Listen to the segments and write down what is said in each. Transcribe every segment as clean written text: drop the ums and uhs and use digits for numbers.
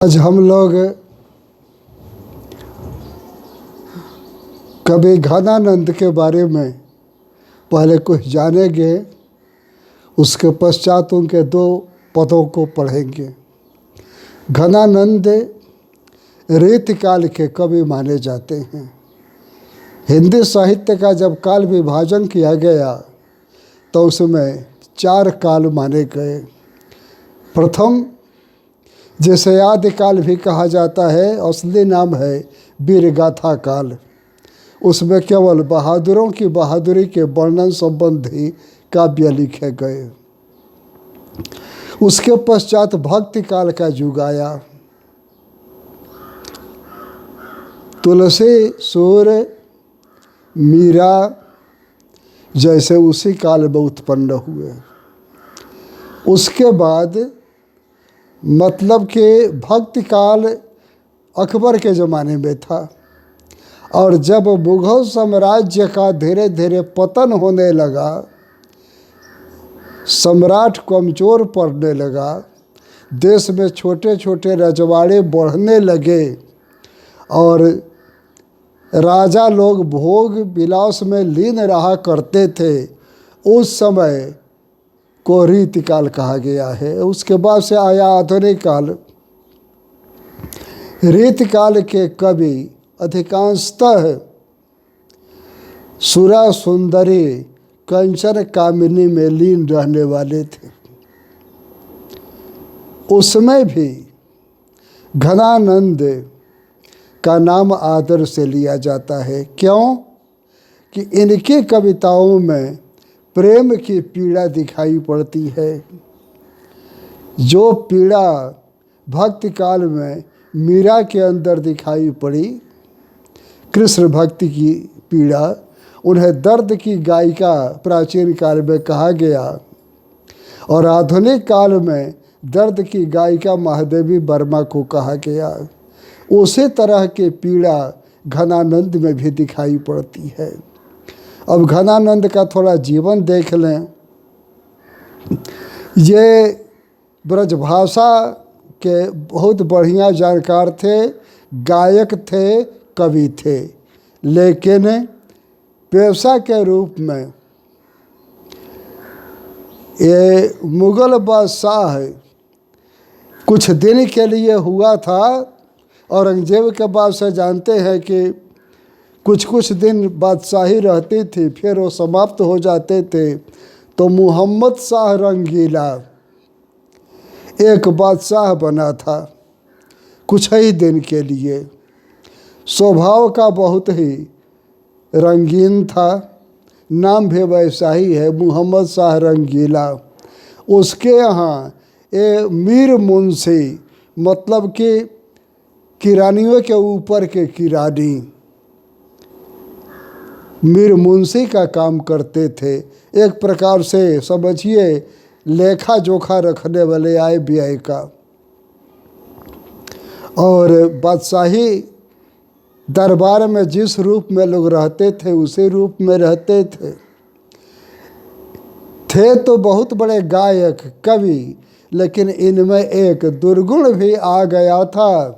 आज हम लोग कवि घनानंद के बारे में पहले कुछ जानेंगे, उसके पश्चात उनके दो पदों को पढ़ेंगे। घनानंद रीतिकाल के कवि माने जाते हैं। हिंदी साहित्य का जब काल विभाजन किया गया तो उसमें 4 काल माने गए। प्रथम, जिसे आदिकाल भी कहा जाता है, असली नाम है वीरगाथा काल। उसमें केवल बहादुरों की बहादुरी के वर्णन संबंधी काव्य लिखे गए। उसके पश्चात भक्ति काल का युग आया। तुलसी, सूर्य, मीरा जैसे उसी काल में उत्पन्न हुए। उसके बाद मतलब कि भक्ति काल अकबर के ज़माने में था, और जब मुग़ल साम्राज्य का धीरे धीरे पतन होने लगा, सम्राट कमज़ोर पड़ने लगा, देश में छोटे छोटे रजवाड़े बढ़ने लगे और राजा लोग भोग विलास में लीन रहा करते थे, उस समय को रीतिकाल कहा गया है। उसके बाद से आया आधुनिक काल। रीतिकाल के कवि अधिकांशतः सुरा सुंदरी कंचन कामिनी में लीन रहने वाले थे। उसमें भी घनानंद का नाम आदर से लिया जाता है। क्यों? कि इनकी कविताओं में प्रेम की पीड़ा दिखाई पड़ती है। जो पीड़ा भक्ति काल में मीरा के अंदर दिखाई पड़ी, कृष्ण भक्ति की पीड़ा, उन्हें दर्द की गायिका प्राचीन काल में कहा गया, और आधुनिक काल में दर्द की गायिका महादेवी वर्मा को कहा गया। उसी तरह की पीड़ा घनानंद में भी दिखाई पड़ती है। अब घनानंद का थोड़ा जीवन देख लें। ये ब्रजभाषा के बहुत बढ़िया जानकार थे, गायक थे, कवि थे, लेकिन पेशा के रूप में ये मुग़ल बादशाह कुछ दिन के लिए हुआ था। औरंगजेब के बाद से जानते हैं कि कुछ दिन बादशाही रहती थी, फिर वो समाप्त हो जाते थे। तो मोहम्मद शाह रंगीला एक बादशाह बना था कुछ ही दिन के लिए। स्वभाव का बहुत ही रंगीन था, नाम भी वैसा ही है, मोहम्मद शाह रंगीला। उसके यहाँ ये मीर मुंशी, मतलब कि किरानियों के ऊपर के किरानी, मीर मुंशी का काम करते थे। एक प्रकार से समझिए लेखा जोखा रखने वाले आय व्यय का। और बादशाही दरबार में जिस रूप में लोग रहते थे उसी रूप में रहते थे तो बहुत बड़े गायक, कवि, लेकिन इनमें एक दुर्गुण भी आ गया था।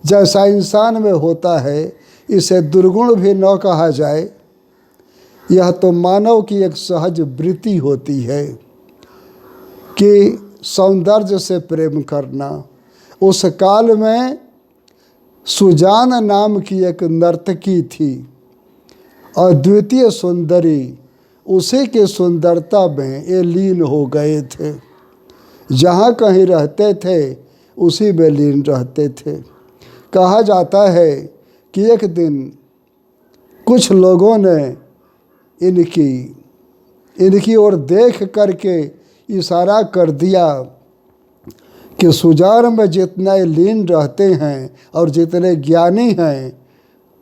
जैसा इंसान में होता है, इसे दुर्गुण भी न कहा जाए, यह तो मानव की एक सहज वृत्ति होती है कि सौंदर्य से प्रेम करना। उस काल में सुजान नाम की एक नर्तकी थी, अद्वितीय सुंदरी, उसी की सुंदरता में ये लीन हो गए थे। जहाँ कहीं रहते थे उसी में लीन रहते थे। कहा जाता है कि एक दिन कुछ लोगों ने इनकी ओर देख करके इशारा कर दिया कि सुजान में जितने लीन रहते हैं और जितने ज्ञानी हैं,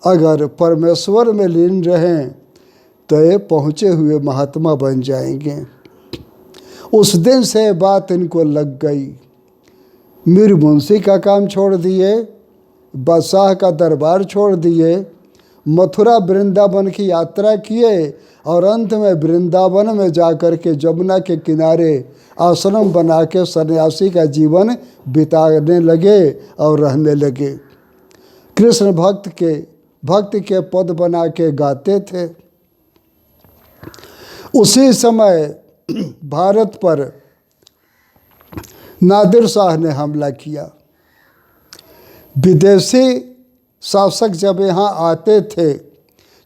अगर परमेश्वर में लीन रहें तो ये पहुँचे हुए महात्मा बन जाएंगे। उस दिन से बात इनको लग गई। मीर मुंशी का काम छोड़ दिए, बादशाह का दरबार छोड़ दिए मथुरा वृंदावन की यात्रा किए और अंत में वृंदावन में जाकर के जमुना के किनारे आश्रम बना के सन्यासी का जीवन बिताने लगे और रहने लगे। कृष्ण भक्त के पद बना के गाते थे। उसी समय भारत पर नादिर शाह ने हमला किया। विदेशी शासक जब यहाँ आते थे,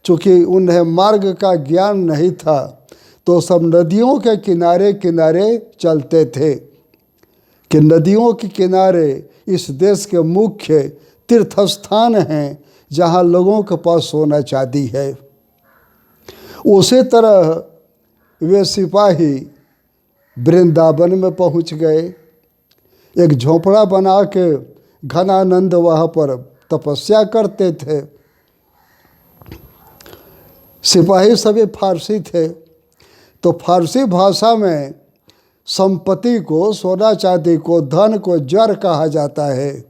चूँकि उन्हें मार्ग का ज्ञान नहीं था, तो सब नदियों के किनारे किनारे चलते थे कि नदियों के किनारे इस देश के मुख्य तीर्थ स्थान हैं जहाँ लोगों के पास सोना चांदी है। उसी तरह वे सिपाही वृंदावन में पहुँच गए। एक झोपड़ा बना के घनानंद वहाँ पर तपस्या करते थे। सिपाही सभी फारसी थे, तो फारसी भाषा में संपत्ति को, सोना चांदी को, धन को जर कहा जाता है।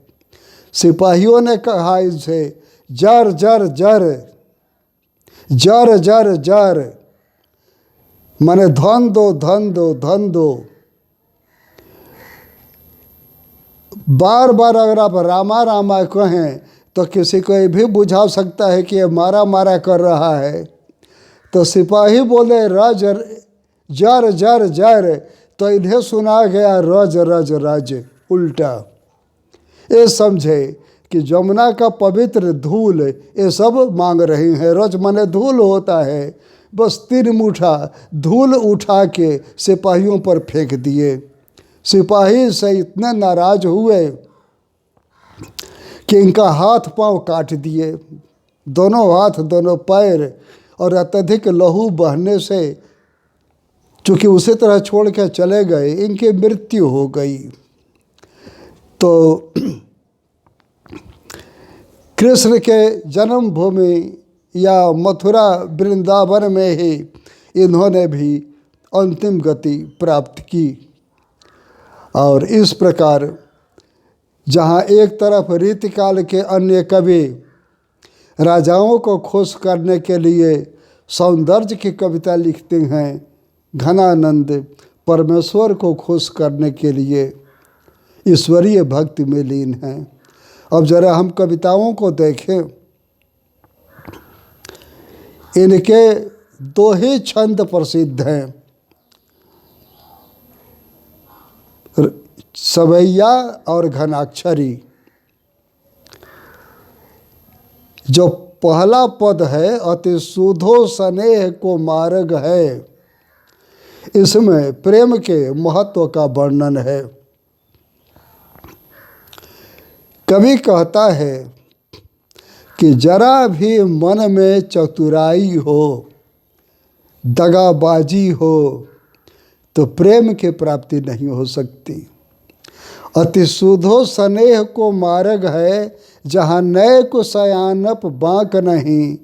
सिपाहियों ने कहा इसे जर जर जर, जर जर जर, माने धन दो धन दो धन दो। बार बार अगर आप रामा रामा कहें तो किसी को ये भी बुझा सकता है कि ये मारा मारा कर रहा है। तो सिपाही बोले रज जर जर जर, तो इन्हें सुना गया रज रज रज, उल्टा। ये समझे कि जमुना का पवित्र धूल ये सब मांग रही हैं। रज माने धूल होता है। बस 3 मुठा धूल उठा के सिपाहियों पर फेंक दिए। सिपाही से इतने नाराज हुए कि इनका हाथ पांव काट दिए, दोनों हाथ दोनों पैर, और अत्यधिक लहू बहने से चूँकि उसी तरह छोड़ के चले गए, इनकी मृत्यु हो गई। तो कृष्ण के जन्मभूमि या मथुरा वृंदावन में ही इन्होंने भी अंतिम गति प्राप्त की। और इस प्रकार जहाँ एक तरफ रीतिकाल के अन्य कवि राजाओं को खुश करने के लिए सौंदर्य की कविता लिखते हैं, घनानंद परमेश्वर को खुश करने के लिए ईश्वरीय भक्ति में लीन हैं। अब जरा हम कविताओं को देखें। इनके 2 ही छंद प्रसिद्ध हैं, सवैया और घनाक्षरी। जो पहला पद है, अति सुधो स्नेह को मार्ग है, इसमें प्रेम के महत्व का वर्णन है। कवि कहता है कि जरा भी मन में चतुराई हो, दगाबाजी हो, तो प्रेम की प्राप्ति नहीं हो सकती। अति सुधो स्नेह को मार्ग है, जहाँ नए को सयानप बाँक नहीं,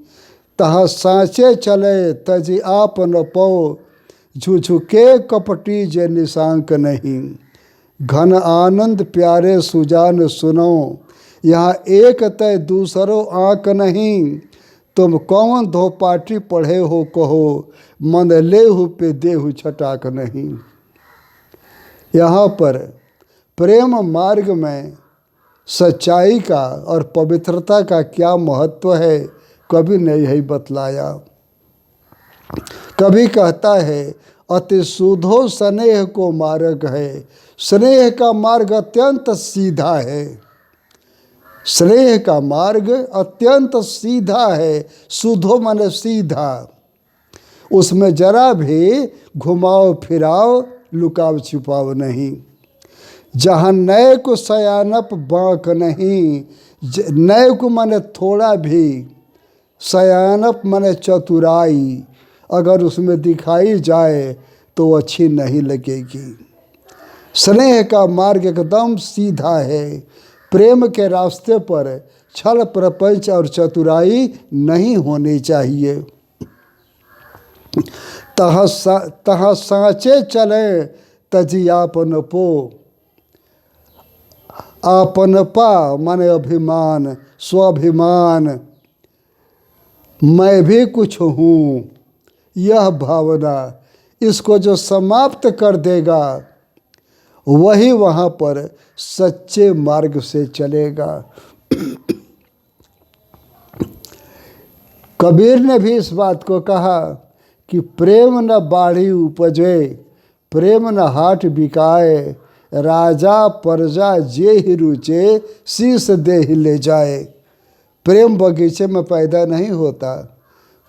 तहाँ साँचे चले तजी आप न पो, झुझुके कपटी जे निशांक नहीं। घन आनंद प्यारे सुजान सुनो, यहाँ एक तय दूसरो आँक नहीं। तुम कौन धो पाटी पढ़े हो कहो, मन लेहु पे देहु छटाक नहीं। यहाँ पर प्रेम मार्ग में सच्चाई का और पवित्रता का क्या महत्व है, कवि ने यही बतलाया। कवि कहता है अति सुधो स्नेह को मार्ग है। स्नेह का मार्ग अत्यंत सीधा है। स्नेह का मार्ग अत्यंत सीधा है। सुधो माने सीधा, उसमें जरा भी घुमाव फिराव लुकाव छिपाव नहीं। जहाँ नए को सयानप बाँक नहीं, नए को माने थोड़ा भी, सयानप माने चतुराई अगर उसमें दिखाई जाए तो अच्छी नहीं लगेगी। स्नेह का मार्ग एकदम सीधा है। प्रेम के रास्ते पर छल प्रपंच और चतुराई नहीं होनी चाहिए। तहाँ साँचे चले तजी आपन पो, आपन पा माने अभिमान, स्वाभिमान, मैं भी कुछ हूँ, यह भावना इसको जो समाप्त कर देगा वही वहाँ पर सच्चे मार्ग से चलेगा। कबीर ने भी इस बात को कहा कि प्रेम न बाढ़ी उपजे, प्रेम न हाट बिकाए, राजा प्रजा जे ही रुचे, शीस दे ही ले जाए। प्रेम बगीचे में पैदा नहीं होता,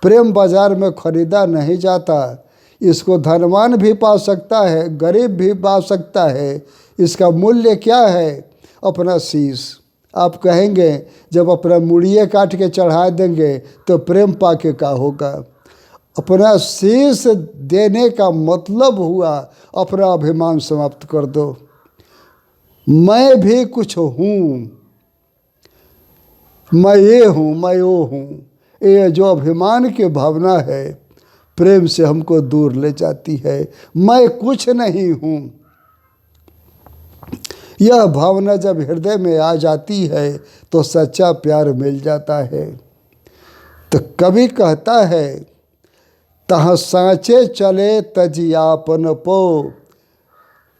प्रेम बाजार में खरीदा नहीं जाता। इसको धनवान भी पा सकता है, गरीब भी पा सकता है। इसका मूल्य क्या है? अपना शीश। आप कहेंगे जब अपना मुड़िए काट के चढ़ा देंगे तो प्रेम पाके का होगा? अपना शीश देने का मतलब हुआ अपना अभिमान समाप्त कर दो। मैं भी कुछ हूँ, मैं ये हूँ, मैं वो हूँ। ये जो अभिमान की भावना है प्रेम से हमको दूर ले जाती है। मैं कुछ नहीं हूँ, यह भावना जब हृदय में आ जाती है तो सच्चा प्यार मिल जाता है। तो कवि कहता है, तहाँ सांचे चले तजियापन पो।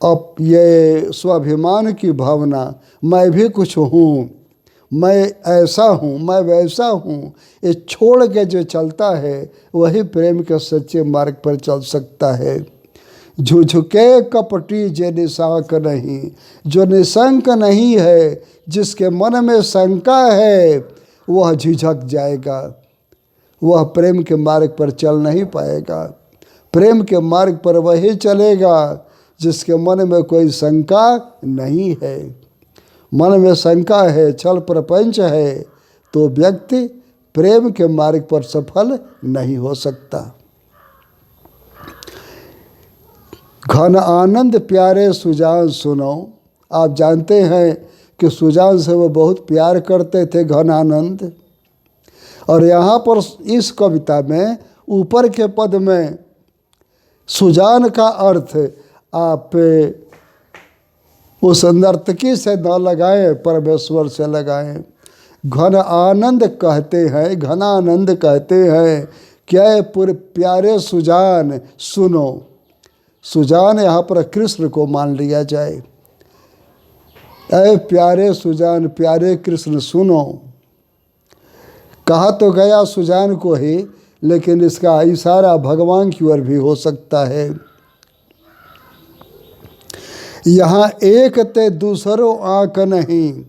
अब ये स्वाभिमान की भावना, मैं भी कुछ हूँ, मैं ऐसा हूँ, मैं वैसा हूँ, ये छोड़ के जो चलता है वही प्रेम के सच्चे मार्ग पर चल सकता है। झुझुके कपटी जे निशांक नहीं, जो निशंक नहीं है, जिसके मन में शंका है वह झिझक जाएगा, वह प्रेम के मार्ग पर चल नहीं पाएगा। प्रेम के मार्ग पर वही चलेगा जिसके मन में कोई शंका नहीं है। मन में शंका है, छल प्रपंच है, तो व्यक्ति प्रेम के मार्ग पर सफल नहीं हो सकता। घन आनंद प्यारे सुजान सुनो। आप जानते हैं कि सुजान से वो बहुत प्यार करते थे, घन आनंद। और यहाँ पर इस कविता में ऊपर के पद में सुजान का अर्थ आप उस नर्तकी से न लगाएं, परमेश्वर से लगाएं। घन आनंद कहते हैं, घनानंद कहते हैं, क्या प्यारे सुजान सुनो। सुजान यहाँ पर कृष्ण को मान लिया जाए। ऐ प्यारे सुजान, प्यारे कृष्ण सुनो। कहा तो गया सुजान को ही, लेकिन इसका इशारा भगवान की ओर भी हो सकता है। यहाँ एक ते दूसरों आँख नहीं,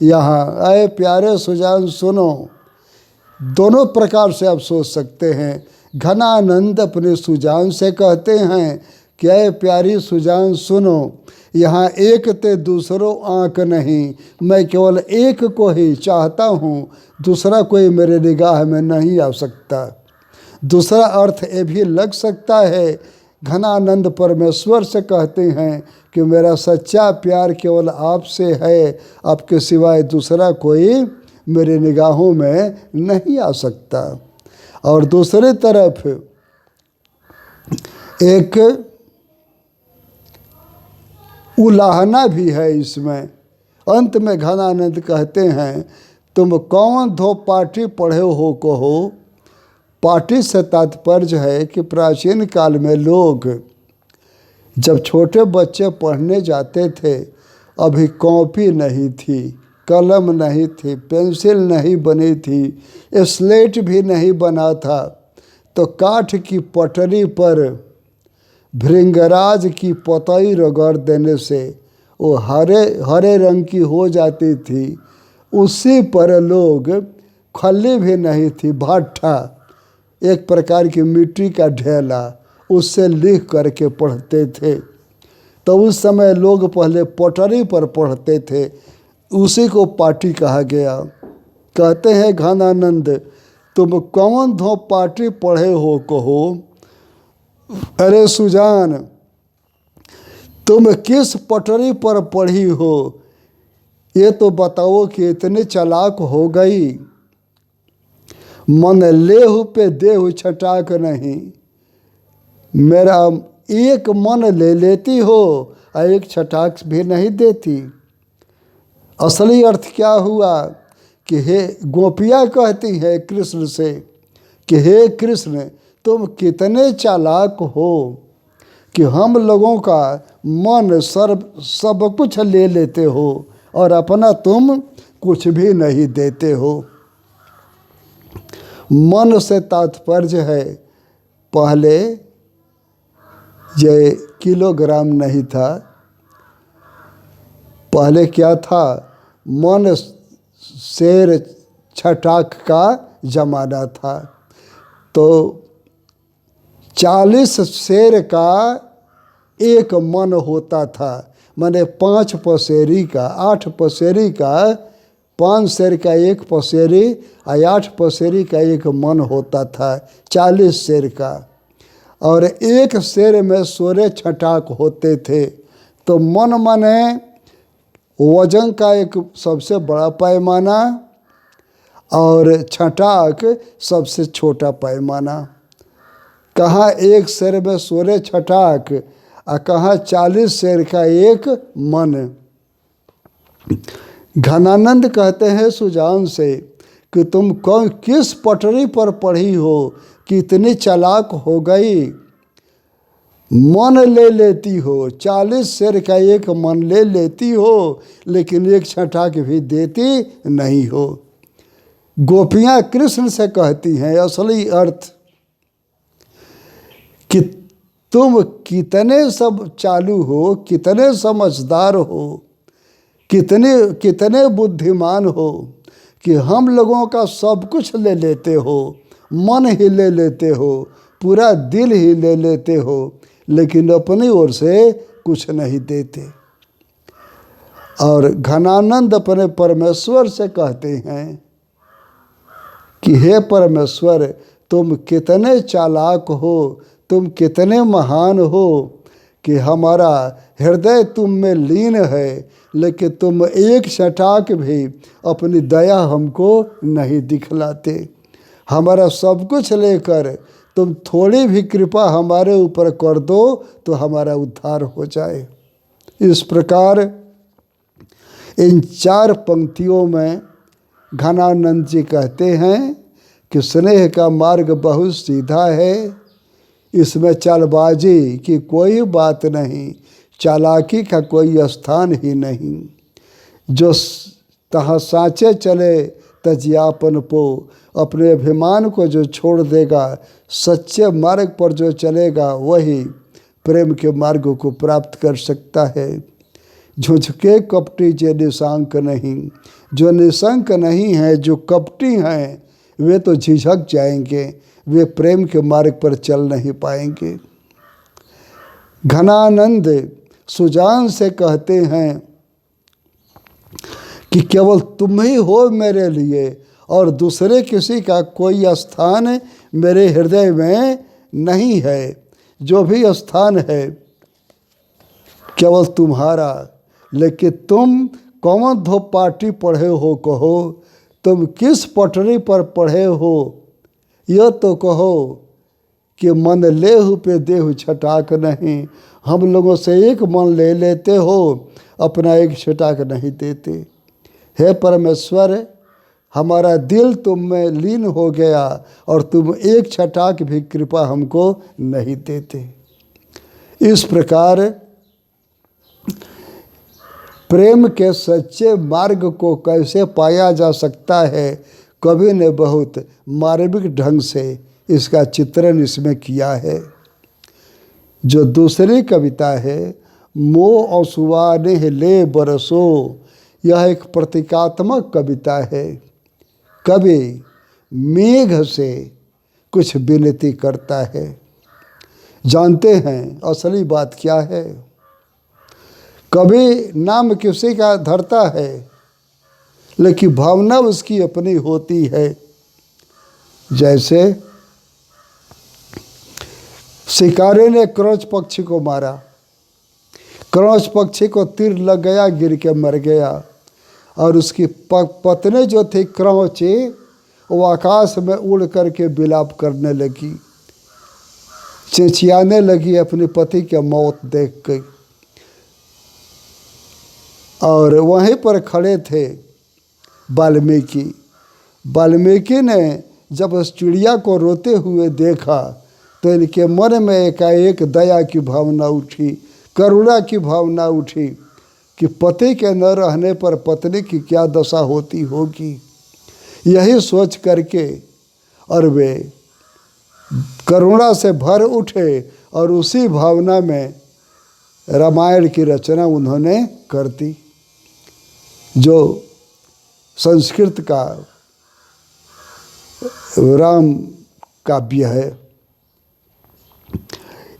यहाँ ऐ प्यारे सुजान सुनो। दोनों प्रकार से आप सोच सकते हैं। घनानंद अपने सुजान से कहते हैं कि ऐ प्यारी सुजान सुनो, यहाँ एक ते दूसरों आँख नहीं, मैं केवल एक को ही चाहता हूँ, दूसरा कोई मेरे निगाह में नहीं आ सकता। दूसरा अर्थ ये भी लग सकता है, घनानंद परमेश्वर से कहते हैं कि मेरा सच्चा प्यार केवल आपसे है, आपके सिवाय दूसरा कोई मेरे निगाहों में नहीं आ सकता। और दूसरी तरफ एक उलाहना भी है इसमें। अंत में घनानंद कहते हैं, तुम कौन धो पाठी पढ़े हो कहो। पाठी से तात्पर्य है कि प्राचीन काल में लोग जब छोटे बच्चे पढ़ने जाते थे, अभी कॉपी नहीं थी, कलम नहीं थी, पेंसिल नहीं बनी थी, स्लेट भी नहीं बना था, तो काठ की पटरी पर भृंगराज की पतई रगड़ देने से वो हरे हरे रंग की हो जाती थी। उसी पर लोग, खल्ली भी नहीं थी, भाठा एक प्रकार की मिट्टी का ढेला, उससे लिख करके पढ़ते थे। तो उस समय लोग पहले पटरी पर पढ़ते थे, उसी को पाटी कहा गया। कहते हैं घनानंद, तुम कौन धो पाटी पढ़े हो कहो। अरे सुजान, तुम किस पटरी पर पढ़ी हो, ये तो बताओ कि इतने चालाक हो गई। मन लेहु पे देहु छटाक नहीं, मेरा एक मन ले लेती हो और एक छटाक भी नहीं देती। असली अर्थ क्या हुआ कि हे गोपियाँ कहती है कृष्ण से कि हे कृष्ण, तुम कितने चालाक हो कि हम लोगों का मन सब कुछ ले लेते हो और अपना तुम कुछ भी नहीं देते हो। मन से तात्पर्य है, पहले ये किलोग्राम नहीं था, पहले क्या था, मन शेर छटाक का जमाना था। तो 40 शेर का एक मन होता था, माने 5 पसेरी का, 8 पसेरी का, 5 शेर का एक पसेरी और 8 पसेरी का एक मन होता था, 40 शेर का। और एक शेर में 16 छटाक होते थे। तो मन माने वजन का एक सबसे बड़ा पैमाना और छटाक सबसे छोटा पैमाना। कहाँ एक शेर में 16 छटाक और कहाँ 40 शेर का एक मन। घनानंद कहते हैं सुजान से कि तुम किस पटरी पर पढ़ी हो कि इतनी चालाक हो गई, मन ले लेती हो, 40 शेर का एक मन ले लेती हो लेकिन एक छटाक भी देती नहीं हो। गोपियाँ कृष्ण से कहती हैं असली अर्थ कि तुम कितने सब चालू हो, कितने समझदार हो, कितने बुद्धिमान हो कि हम लोगों का सब कुछ ले लेते हो, मन ही ले लेते हो, पूरा दिल ही ले लेते हो, लेकिन अपनी ओर से कुछ नहीं देते। और घनानंद अपने परमेश्वर से कहते हैं कि हे परमेश्वर, तुम कितने चालाक हो, तुम कितने महान हो कि हमारा हृदय तुम में लीन है, लेकिन तुम एक छटाक भी अपनी दया हमको नहीं दिखलाते। हमारा सब कुछ लेकर तुम थोड़ी भी कृपा हमारे ऊपर कर दो तो हमारा उद्धार हो जाए। इस प्रकार इन 4 पंक्तियों में घनानंद जी कहते हैं कि स्नेह का मार्ग बहुत सीधा है, इसमें चालबाजी की कोई बात नहीं, चालाकी का कोई स्थान ही नहीं। जो तहाँ साँचे चले तजियापन पो, अपने अभिमान को जो छोड़ देगा, सच्चे मार्ग पर जो चलेगा वही प्रेम के मार्ग को प्राप्त कर सकता है। झुझके कपटी जे निशंक नहीं, जो निशंक नहीं है, जो कपटी हैं, वे तो झिझक जाएंगे, वे प्रेम के मार्ग पर चल नहीं पाएंगे। घनानंद सुजान से कहते हैं कि केवल तुम ही हो मेरे लिए और दूसरे किसी का कोई स्थान मेरे हृदय में नहीं है। जो भी स्थान है केवल तुम्हारा। लेकिन तुम कौन धो पाटी पढ़े हो कहो, तुम किस पटरी पर पढ़े हो यह तो कहो कि मन लेहु पे देहु छटाक नहीं। हम लोगों से एक मन ले लेते हो, अपना एक छटाक नहीं देते। हे परमेश्वर, हमारा दिल तुम में लीन हो गया और तुम एक छटाक भी कृपा हमको नहीं देते। इस प्रकार प्रेम के सच्चे मार्ग को कैसे पाया जा सकता है, कवि ने बहुत मार्मिक ढंग से इसका चित्रण इसमें किया है। जो दूसरी कविता है मोह औसुआने ले बरसो, यह एक प्रतीकात्मक कविता है। कवि मेघ से कुछ विनती करता है। जानते हैं असली बात क्या है? कवि नाम किसी का धरता है लेकिन भावना उसकी अपनी होती है। जैसे शिकारी ने क्रौच पक्षी को मारा, क्रौच पक्षी को तीर लग गया, गिर के मर गया और उसकी पत्नी जो थी क्रौची, वो आकाश में उड़ करके विलाप करने लगी, चिंचियाने लगी अपने पति के मौत देख के। और वहीं पर खड़े थे वाल्मीकि ने जब उस चिड़िया को रोते हुए देखा तो इनके मन में एकाएक दया की भावना उठी, करुणा की भावना उठी कि पति के न रहने पर पत्नी की क्या दशा होती होगी। यही सोच करके और वे करुणा से भर उठे और उसी भावना में रामायण की रचना उन्होंने कर दी, जो संस्कृत का राम काव्य है।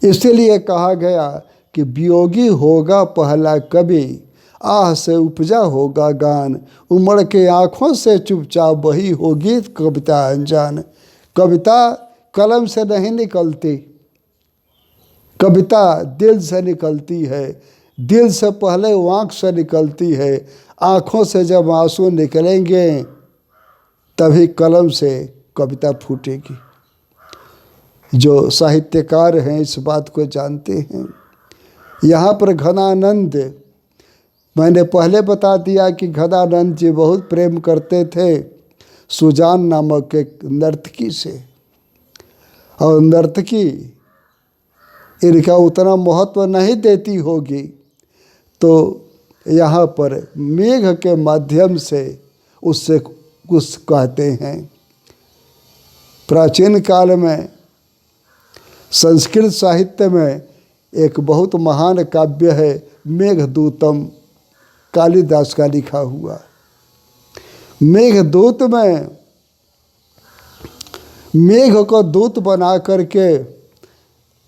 इसलिए कहा गया कि वियोगी होगा पहला कवि, आह से उपजा होगा गान, उमड़ के आँखों से चुपचाप वही होगी कविता अनजान। कविता कलम से नहीं निकलती, कविता दिल से निकलती है, दिल से पहले आँख से निकलती है, आँखों से जब आंसू निकलेंगे तभी कलम से कविता फूटेगी। जो साहित्यकार हैं इस बात को जानते हैं। यहाँ पर घनानंद, मैंने पहले बता दिया कि घनानंद जी बहुत प्रेम करते थे सुजान नामक एक नर्तकी से, और नर्तकी इनका उतना महत्व नहीं देती होगी, तो यहाँ पर मेघ के माध्यम से उससे कुछ कहते हैं। प्राचीन काल में संस्कृत साहित्य में एक बहुत महान काव्य है मेघदूतम, कालिदास का लिखा हुआ। मेघदूत में मेघ को दूत बना करके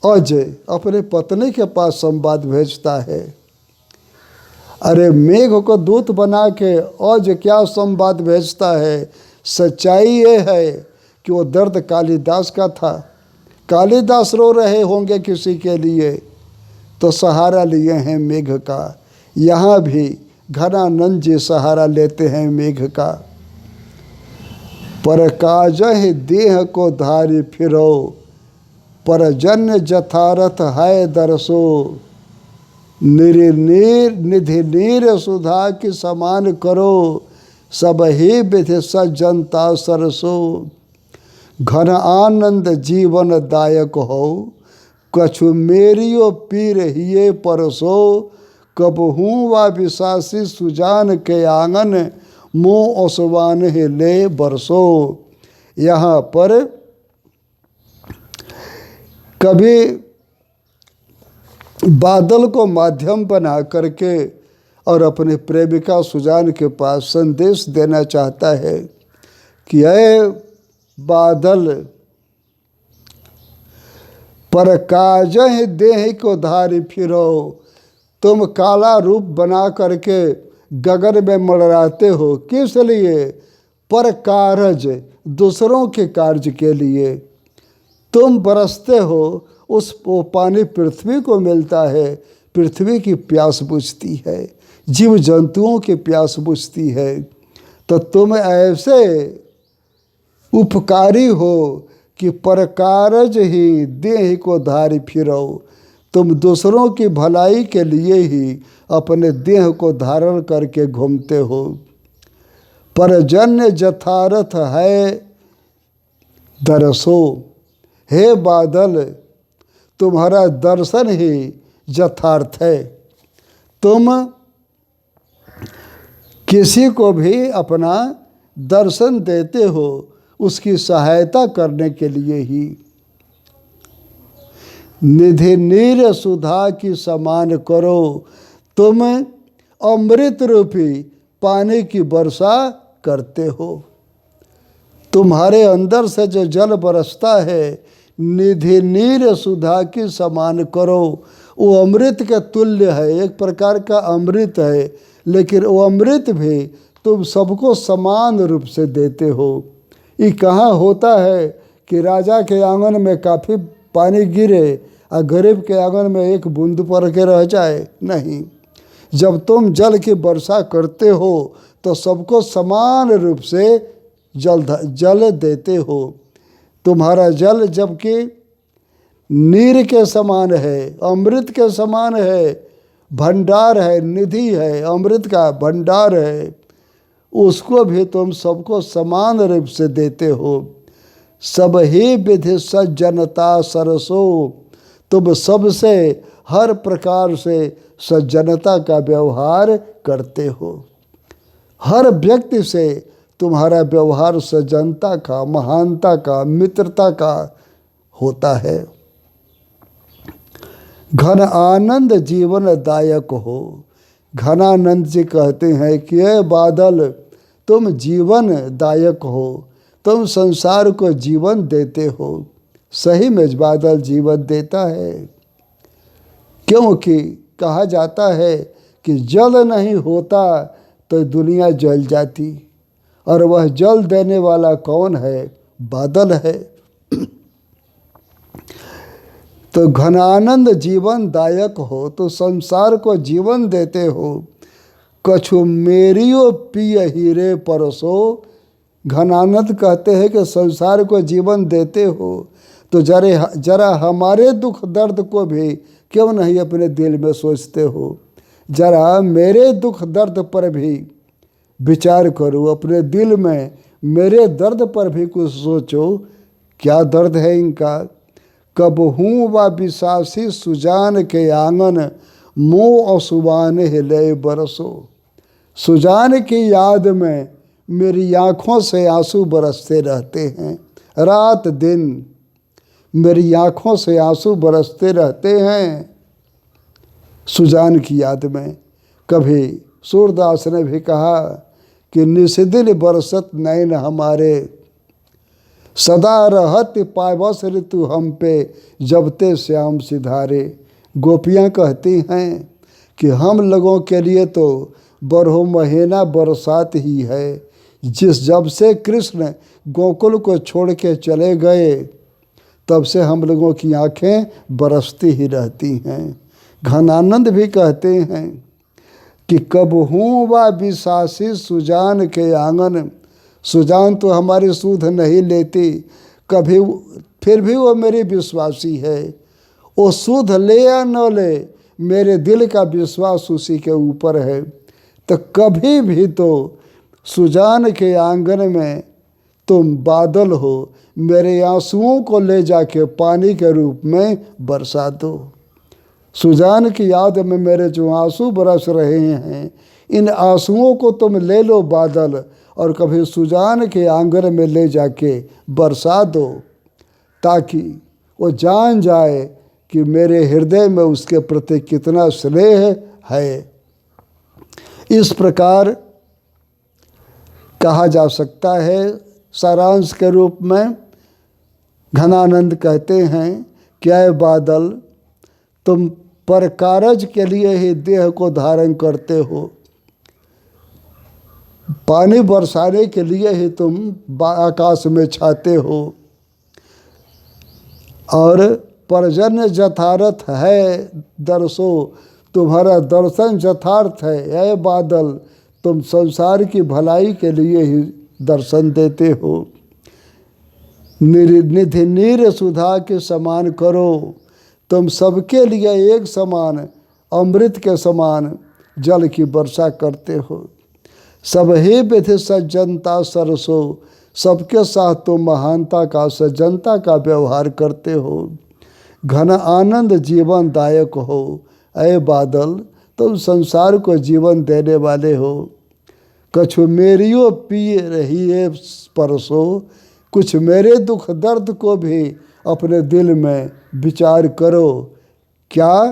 अजय अपने पत्नी के पास संवाद भेजता है। अरे मेघ को दूत बना के अज क्या संवाद भेजता है? सच्चाई ये है कि वो दर्द कालिदास का था। कालिदास रो रहे होंगे किसी के लिए, तो सहारा लिए हैं मेघ का। यहाँ भी घनानंद जी सहारा लेते हैं मेघ का। पर काजह देह को धारी फिरो, पर जन्य जथारथ है दरसो, निधि नीर सुधा की समान करो, सब ही विधि सज्जनता सरसो। घन आनंद जीवन दायक हो, कछु मेरियो पीर हिये परसो, कबहूँ वा विशासी सुजान के आंगन, मोह ओसवान ही ले बरसो। यहाँ पर कभी बादल को माध्यम बना करके और अपने प्रेमिका सुजान के पास संदेश देना चाहता है कि ऐ बादल, पर काजह देह को धारी फिरो, तुम काला रूप बना करके गगन में मंडराते हो, किस लिए? पर कारज, दूसरों के कार्य के लिए। तुम बरसते हो, उस वो पानी पृथ्वी को मिलता है, पृथ्वी की प्यास बुझती है, जीव जंतुओं की प्यास बुझती है। तो तुम ऐसे उपकारी हो कि पर कारज ही देह को धारी फिरो, तुम दूसरों की भलाई के लिए ही अपने देह को धारण करके घूमते हो। पर जन्य जथारथ है दरसो, हे बादल, तुम्हारा दर्शन ही यथार्थ है। तुम किसी को भी अपना दर्शन देते हो उसकी सहायता करने के लिए ही। निधि नीर सुधा की समान करो, तुम अमृत रूपी पानी की वर्षा करते हो। तुम्हारे अंदर से जो जल बरसता है, निधि नीर सुधा की समान करो, वो अमृत के तुल्य है, एक प्रकार का अमृत है। लेकिन वो अमृत भी तुम सबको समान रूप से देते हो। ये कहाँ होता है कि राजा के आंगन में काफ़ी पानी गिरे और गरीब के आंगन में एक बूंद पड़ के रह जाए? नहीं, जब तुम जल की वर्षा करते हो तो सबको समान रूप से जल देते हो। तुम्हारा जल जबकि नीर के समान है, अमृत के समान है, भंडार है, निधि है, अमृत का भंडार है, उसको भी तुम सबको समान रूप से देते हो। सब ही विधि सज्जनता सरसो, तुम सबसे हर प्रकार से सज्जनता का व्यवहार करते हो। हर व्यक्ति से तुम्हारा व्यवहार सज्जनता का, महानता का, मित्रता का होता है। घन आनंद जीवन दायक हो। घनानंद जी कहते हैं कि ये बादल तुम जीवन दायक हो, तुम संसार को जीवन देते हो। सही में बादल जीवन देता है, क्योंकि कहा जाता है कि जल नहीं होता तो दुनिया जल जाती, और वह जल देने वाला कौन है? बादल है। तो घनानंद जीवन दायक हो, तो संसार को जीवन देते हो। कछु मेरियो पिय हीरे परसो। घनानंद कहते हैं कि संसार को जीवन देते हो तो जरा हमारे दुख दर्द को भी क्यों नहीं अपने दिल में सोचते हो। जरा मेरे दुख दर्द पर भी विचार करो, अपने दिल में मेरे दर्द पर भी कुछ सोचो, क्या दर्द है इनका। कब हूँ व विशासी सुजान के आंगन, मोह असुबान हिले बरसो। सुजान की याद में मेरी आँखों से आंसू बरसते रहते हैं, रात दिन मेरी आँखों से आंसू बरसते रहते हैं सुजान की याद में। कभी सूरदास ने भी कहा कि निस्दिन बरसत नैन हमारे, सदा रहत पावस ऋतु हम पे, जबते श्याम सिधारे। गोपियाँ कहती हैं कि हम लोगों के लिए तो बरहो महीना बरसात ही है। जब से कृष्ण गोकुल को छोड़ के चले गए तब से हम लोगों की आँखें बरसती ही रहती हैं। घनानंद भी कहते हैं कि कब हूँ व विशासी सुजान के आंगन। सुजान तो हमारी सुध नहीं लेती कभी, फिर भी वो मेरी विश्वासी है। वो सुध ले या न ले, मेरे दिल का विश्वास उसी के ऊपर है। तो कभी भी तो सुजान के आंगन में तुम बादल हो, मेरे आंसुओं को ले जाके पानी के रूप में बरसा दो। सुजान की याद में मेरे जो आंसू बरस रहे हैं, इन आंसुओं को तुम ले लो बादल, और कभी सुजान के आंगन में ले जाके बरसा दो, ताकि वो जान जाए कि मेरे हृदय में उसके प्रति कितना स्नेह है। इस प्रकार कहा जा सकता है। सारांश के रूप में घनानंद कहते हैं, क्या बादल तुम पर कारज के लिए ही देह को धारण करते हो, पानी बरसाने के लिए ही तुम आकाश में छाते हो, और पर्जन्य यथार्थ है दर्शो, तुम्हारा दर्शन यथार्थ है। ऐ बादल तुम संसार की भलाई के लिए ही दर्शन देते हो। निधि नीर सुधा के समान करो, तुम सबके लिए एक समान अमृत के समान जल की वर्षा करते हो। सब ही विधि सज्जनता सरसो, सबके साथ तुम महानता का, सज्जनता का व्यवहार करते हो। घन आनंद जीवन दायक हो। ऐ बादल तुम संसार को जीवन देने वाले हो। कछु मेरियो पिए रहिए परसो, कुछ मेरे दुख दर्द को भी अपने दिल में विचार करो। क्या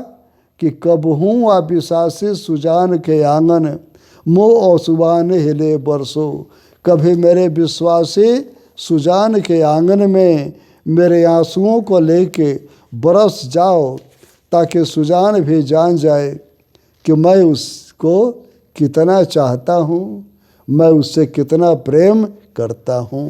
कि कब हूँ आ विशासी सुजान के आंगन, मोह और सुबान हिले बरसो। कभी मेरे विश्वासी सुजान के आंगन में मेरे आंसुओं को लेके बरस जाओ, ताकि सुजान भी जान जाए कि मैं उसको कितना चाहता हूँ, मैं उससे कितना प्रेम करता हूँ।